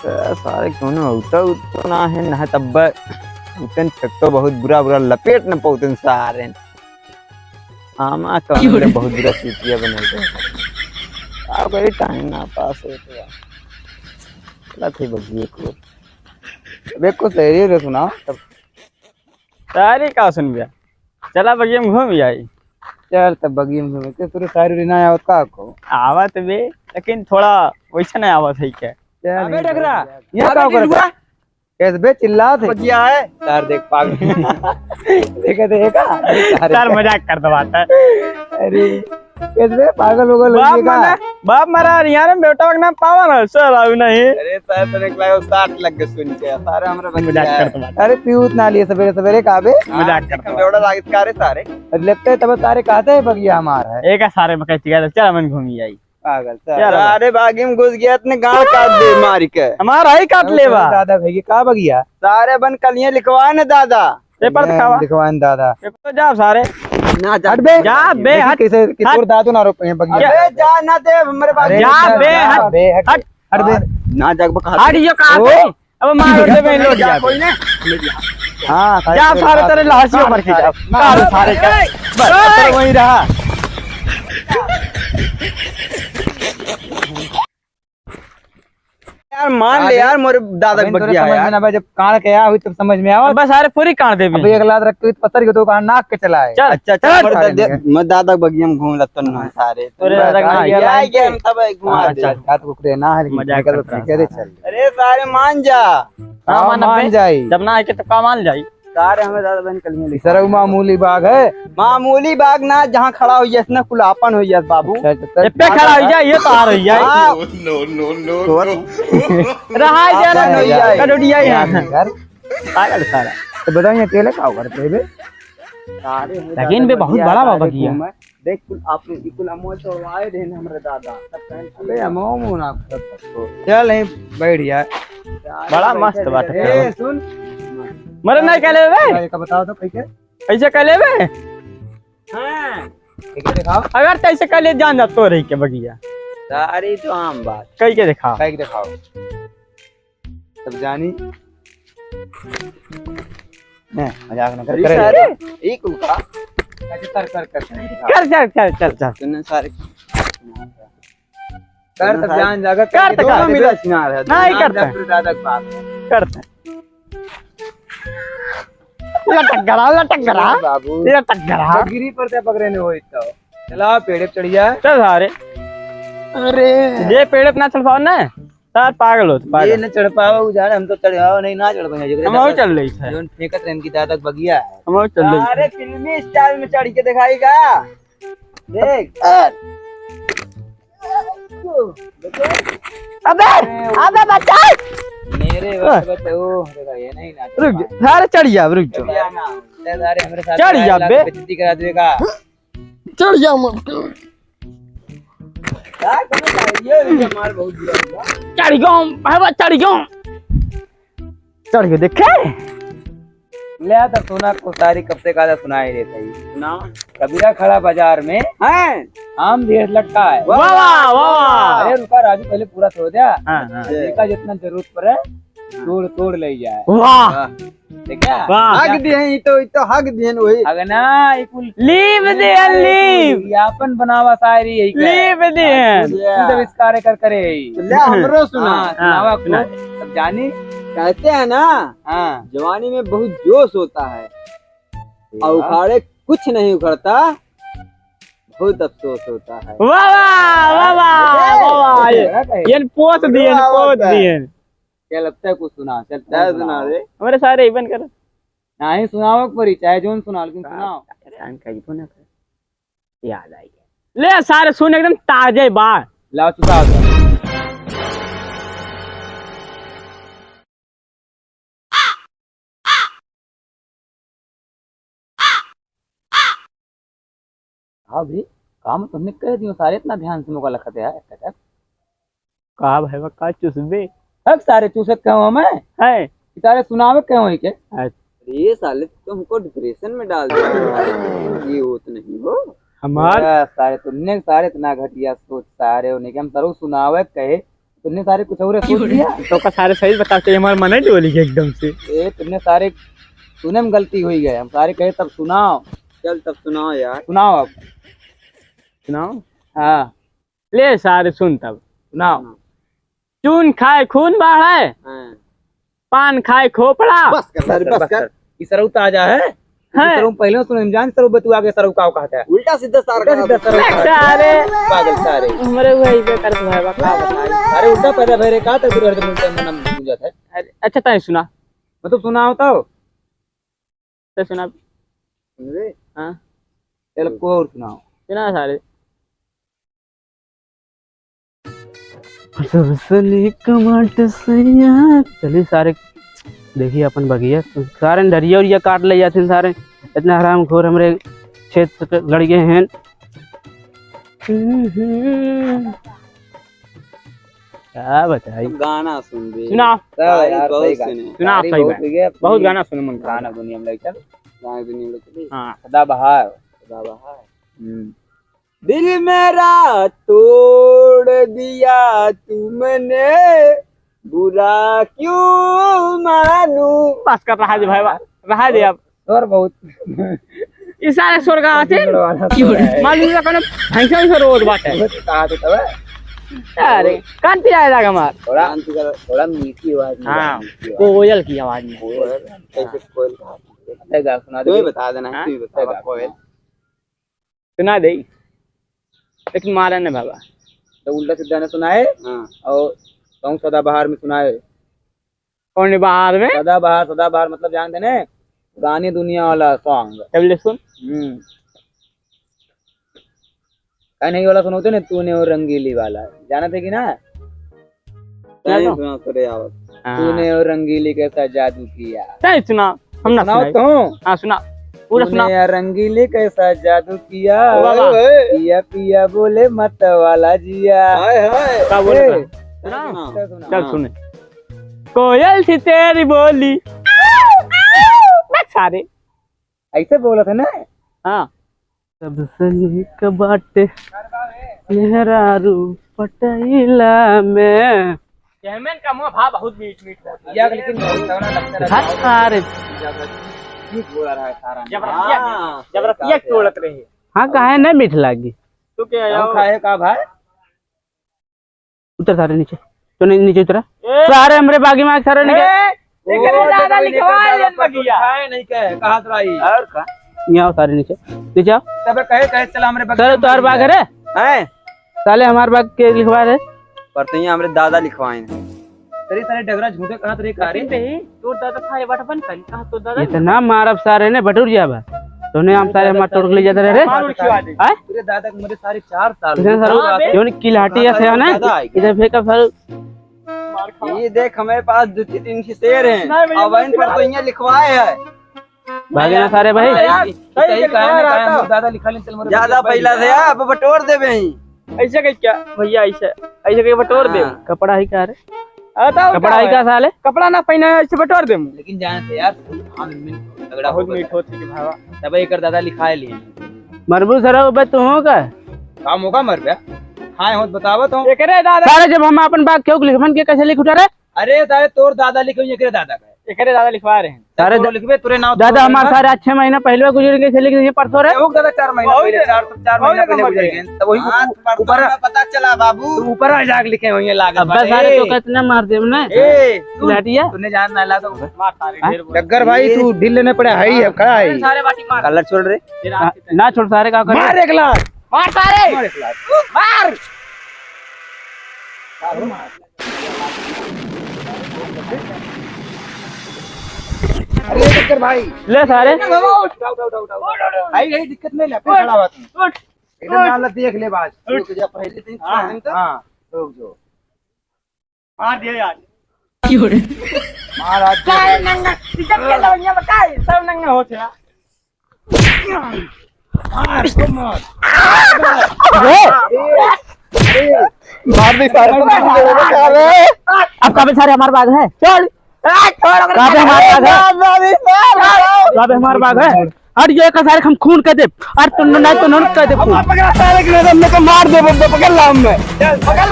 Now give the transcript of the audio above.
सारे क्यों ना होता तो ना है ना तब उतन तक तो बहुत बुरा बुरा लपेट न पौतन सारे आमा कौन बहुत बुरा चीटिया बने थे अब कोई टाइम ना पास हो तो लथे बगिए को बे को सही रे सुना तब सारी का सुन गया चला बगिए में घूम आई चल तब बगिए में घूम के पूरे सारी ना आवत का को आवत बे लेकिन थोड़ा वैसा नहीं आवत है क्या अबे डगरा ये का करता कैसे बे चिल्ला थे बगिया है तार देख पागल देखा तार मजाक कर दबाता अरे कैसे बे पागल हो गए बाप मारा यार बेटा का नाम पावन है सर आउ नहीं अरे सर पर एक लाओ 60 लग गए सुन के सारे हमरा मजाक कर दबाता अरे पीऊत ना लिए सवेरे सवेरे का बे मजाक कर बेवड़ा लागत कारे सारे लगते तब तारे कहते है बगिया हमारा है एक सारे में कहती है चल मन घूमी आई पागल चल अरे बागी में घुस गया इतने गाल काट दे मार के हमारा ही काट लेवा दादा भाई का बगिया सारे बन कलियां लिखवाए ना दादा पेपर दिखावा लिखवाए दादा पेपर जा सारे ना जा हट बे जा बे हट कैसे कितोर दादू ना रोपे बगिया बे जा ना दे हमारे पास जा बे हट हट बे ना जग बका हट यो का अब मार दे बे लोट जा कोई ने हां जा सारे तेरे लाशियों पर के जा सारे बस वही रहा यार मान ले यार मोरे दादा बगिया यार ना जब कान के आया हुई तब समझ में आवा बस सारे पूरी कान दे भी एक लात रख के पत्थर के तो कान नाक के चला है चल अच्छा चल मैं दादा बगिया में घूम लत ना सारे तोरे दादा ना ये के हम तब घुमा दे हाथ कुकरे ना है मजाक कर ठीक है चल अरे सारे मान जा मान जाई जब ना आके तो का मान जाई सारे हमें दादा बहन कलियां लिख सर मामूली बाग है मामूली बाग ना जहां खड़ा हो जाए ना कुलापन हो जाए बाबू पे खड़ा हो जाए ये तो आ रही है नो नो नो रहा जरा नहीं जाए कटोडिया यार पागल सारा तो बताइए अकेले का करते बे सारे लेकिन बे बहुत बड़ा बाबा किया देख कुल आपने कुल अमो तो आए थे हमरे दादा अबे अमो ना चल नहीं बैठ जा बड़ा मस्त बात है ए सुन मरे नहीं कहले बे का बताओ तो कैसे कहले बे हां कैसे दिखाओ अगर तैसे कहले जान जा तो रही के बगिया सारी तो आम बात कई के दिखाओ सब जानी ने मजाक न कर सारे एक का कर सुन सारे कर तब जान जागा कर तो मिला सिनार है नहीं करता दादा बात करते लटक गरा बाबू गिरी पर ते पकड़े ने होई तो चला पेड़ पे चढ़ जा चल सारे अरे ये पेड़ पे ना चढ़ पाओ ना सार पागल हो ये न चढ़ पाओ उजाड़ हम तो चढ़ाओ नहीं ना चढ़ पाएंगे हम चल रही है जोन फेंकत रेन की दादा बगिया है हम चल रही अरे फिल्मी स्टाइल में चढ़ के दिखाएगा देख अबे बच्चा मेरे बच्चे ओ ये नहीं ना रुक सारे चढ़ जा रुक जा सारे हमारे साथ चढ़ जा बे बेइज्जती करा देगा चढ़ जा मत यार कौन ये मार बहुत बुरा चढ़ गयो भाई चढ़ गयो देखे ले आता सोना को सारी कब से काला सुनाई देता है सुना कबीरा खड़ा बाजार में हैं आम ढेर लटका है वाह वाह वाह अरे रुका राजू पहले पूरा छोड़ दिया देखा जितना जरूरत पड़े तोड़ ले जाए वाह देखा हक दिए तो हक दिए वही अगना लीव दे लीव यापन बनावा शायरी यही लीव दे जब इस कार्य करे ले हमरो सुनावा सब जानी कहते हैं ना हाँ जवानी में बहुत जोश होता है और उखाड़े कुछ नहीं उखड़ता बहुत अफसोस होता है वाह वाह वाह वाह ये पोत दिए क्या लगता है कुछ सुना चलता है सुना दे हमारे सारे इवन कर ना ही सुनाओ पर चाहे जोन सुना लेकिन सुनाओ याद आई ले सारे सुन एकदम ताजे बात लाओ सुना हाँ भी काम तुमने कह दियो सारे इतना ध्यान से मुका लखते है का भाई का चुसबे हक सारे चूसत क्यों मैं है सारे सुनावे क्यों है के ये साले तुमको डिप्रेशन में डाल दिया ये होत नहीं हो हमारा सारे तुमने सारे इतना घटिया सोच सारे होने के हम तरु सुनावे कहे तुमने सारे कुछ और सोच लिया तो का सारे सही बताते हमारे मन ही डोली गई एकदम से। ए तुमने सारे सुने में गलती हुई है, हम सारे कहे तब सुनाओ। चल तब सुनाओ यार, सुनाओ अब सुनाओ। हाँ ले सारे सुन तब सुनाओ। चून खाए खून बाढ़े, पान खाए खोपड़ा। बस कर बस कर। ये सरऊ ताजा है, सरऊ पहले सुन जान सरऊ बतू आगे सरऊ का कहता है उल्टा सीधा सारे पागल सारे हमरे वही पे कर भाई बका बता। अरे उल्टा पैदा भरे का तक हर मन पूजत है। अरे अच्छा ताई सुना, मतलब सुनाओ तो सुना। हां चल को और सुनाओ। सुना सारे। चलिए सारे देखिए अपन बगिया सारे डरिया उरिया काट ले जाते सारे, इतना हराम खोर हमरे क्षेत्र लड़ गए हैं। क्या बताइए, गाना सुन दे। सुना सुना बहुत गाना सुने मन गाना दुनिया में चल, गाना दुनिया में चली। हाँ सदाबहार दिल मेरा तोड़ दिया तुमने, बुरा क्यों मानू। बस कर रहा है भाई, रहा दे अब और बहुत इस सारे स्वर का आते मालूम है कने भैंसा से रोज बात है। कहा तो तब अरे कान पे आएगा हमार थोड़ा मीठी आवाज में। हां कोयल की आवाज में। कैसे कोयल का सुना दे, बता देना, तू बताएगा कोयल सुना दे लेकिन मारा ने बाबा तो उल्टा सीधा ने सुनाए। हां और सॉन्ग सदाबहार में सुनाए। कौन बहार में? सदाबहार मतलब जानते ने गाने दुनिया वाला सॉन्ग। चल सुन। कहीं नहीं वाला सुनोते ने तूने और रंगीली वाला, जाना थे कि ना? नहीं सुना तो रे आवाज। तूने और रंगीली कैसा जादू किया। नहीं सुना, हम ना सुनाओ तो। हां सुना पूरा सुना। तूने रंगीली कैसा जादू किया, पिया पिया बोले मत वाला जिया। हाय हाय क्या बोल रहा है? चल सुने। कोयल थी तेरी बोली सारे ऐसे बोला था ना। हाँ सबसे कबाटे मेरा रूप पटैला में कैमन का मुंह भा बहुत मीठ मीठ या लेकिन सारे बोला रहा है सारा जबरदस्ती तोड़त रही। हाँ काहे नहीं मीठ लागी तो क्या खाए का भाई। उतर सारे नीचे तो नहीं नीचे उतरा सारे हमरे बागी में सारे नीचे दादा लिखवा लेन बगिया खाए नहीं कहे कहा तो आई और का यहाँ सारे नीचे नीचे आओ तब कहे चला हमरे बाग सर तोहर बाग है हैं साले हमार बाग के लिखवा रहे पर तो यहाँ हमरे दादा लिखवाए हैं। तेरी सारे डगरा झूठे कहां तेरे कारे पे तो दादा खाए बटपन कर कहां तो दादा इतना मारब सारे ने बटुर जाबा तूने हम सारे हमार तोड़ के ले जाते रहे हैं। तेरे दादा के मेरे सारे 4 साल क्यों किलाटिया से है ना इधर फेंका सर। ये देख हमारे पास 2-3 शेर हैं अब इन पर तो यहाँ लिखवाए है भागे ना सारे भाई। सही कहा दादा लिखा ले चल मोरे ज्यादा पहला से अब बटोर देबे ही ऐसे कह क्या भैया ऐसे कह बटोर दे कपड़ा ही का रे कपड़ा ही का साले कपड़ा ना पहना ऐसे बटोर दे लेकिन जान से यार तगड़ा बहुत मीठ होती है भावा तब एक दादा लिखाए लिए मरबू सर बे तू हो का काम होगा मर गया हां हो बतावो तो एकरे दादा सारे जब हम अपन बाग क्यों लिखवन के कैसे लिख उठा रे। अरे सारे तोर दादा लिखे एकरे दादा का एकरे दादा लिखवा रहे हैं सारे लिखबे तोरे नाम दादा हमारे सारे 6 महीना पहले गुजर गए थे लेकिन ये परसों रे दादा 4 महीना पहले 4 महीना पहले गुजर गए तब वही ऊपर पता चला बाबू ऊपर आ जाके लिखे होंगे लागत बस सारे तो कितना मार दे हमने ए लाटिया तूने जान ना ला तो मार सारे डग्गर भाई तू ढील लेने पड़े है खड़ा है सारे बाटी मार कलर छोड़ रे ना छोड़ सारे का मार एक लाख मार सारे मार अरे डग्गर भाई ले सारे आई दिक्कत नहीं ले खड़ा हुआ तू एकदम नाला देख ले बाज रुक जा पहले दिन हां रुक जो मार दिया यार क्यों रे मार आज काय नंगा टिकट के लवनिया में काय सब नंगा होते हैं मार को मार मार दे सारे अब कब सारे हमारे बाग है चल कब हमारे बाग है और ये का सारे हम खून कर दे और तुम नहीं तो नन कर दे खून पकड़ा सारे के तो मार दे पकड़ ला हम में चल पकड़